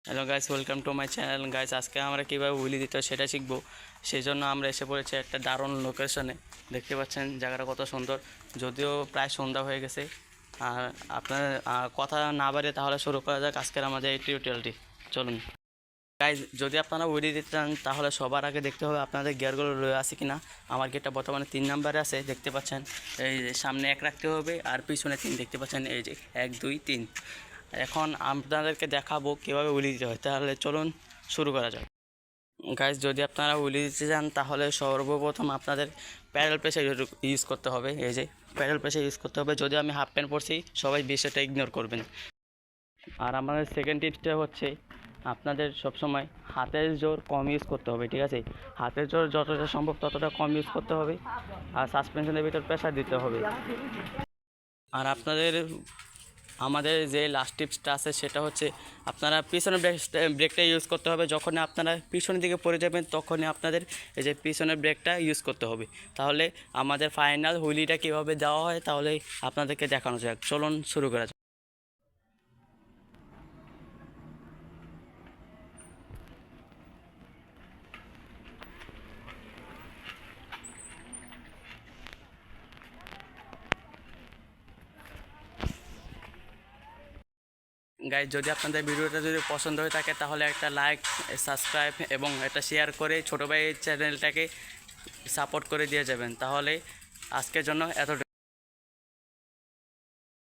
Hello guys, welcome to my channel. Guys, আজকে আমরা কীভাবে উইলি দিতে হয় সেটা শিখবো। সেই জন্য আমরা এসে পড়েছি একটা দারুণ লোকেশনে। দেখতে পাচ্ছেন জায়গাটা কত সুন্দর, যদিও প্রায় সন্ধ্যা হয়ে গেছে। আর আপনার কথা না বাড়িয়ে তাহলে শুরু করা যাক আজকের আমাদের এই টিউটোরিয়ালটি। চলুন গাইস, যদি আপনারা উইলি দিতে চান তাহলে সবার আগে দেখতে হবে আপনাদের গিয়ারগুলো রয়ে আছে কি না। আমার গিয়ারটা বর্তমানে 3 নাম্বারে আছে, দেখতে পাচ্ছেন। এই যে সামনে 1 রাখতে হবে আর পিছনে 3 দেখতে পাচ্ছেন, এই যে 1 2 3। এখন আপনাদেরকে দেখাবো কীভাবে উইলি দিতে হয়, তাহলে চলুন শুরু করা যাক। গাইস, যদি আপনারা উইলি দিতে চান তাহলে সর্বপ্রথম আপনাদের প্যাডেল প্রেসার ইউজ করতে হবে। এই যে প্যাডেল প্রেসার ইউজ করতে হবে। যদি আমি হাফ প্যান্ট পরছি, সবাই বিষয়টা ইগনোর করবেন। আর আমাদের সেকেন্ড টিপসটা হচ্ছে আপনাদের সবসময় হাতের জোর কম ইউজ করতে হবে, ঠিক আছে? হাতের জোর যতটা সম্ভব ততটা কম ইউজ করতে হবে, আর সাসপেনশনের ভিতর প্রেসার দিতে হবে। আর আমাদের যে লাস্ট টিপসটা আছে সেটা হচ্ছে আপনারা পিছনের ব্রেকটা ইউজ করতে হবে। যখন আপনারা পিছনের দিকে পড়ে যাবেন তখনই আপনাদের এই যে পিছনের ব্রেকটা ইউজ করতে হবে। তাহলে আমাদের ফাইনাল হুইলিটা কীভাবে দেওয়া হয় তাহলে আপনাদেরকে দেখানো যাক। চলুন শুরু করা যাক। গাইজ, যদি আপনাদের ভিডিওটা যদি পছন্দ হয়ে থাকে তাহলে একটা লাইক, সাবস্ক্রাইব এবং একটা শেয়ার করে ছোটো ভাই চ্যানেলটাকে সাপোর্ট করে দিয়ে যাবেন। তাহলে আজকের জন্য এত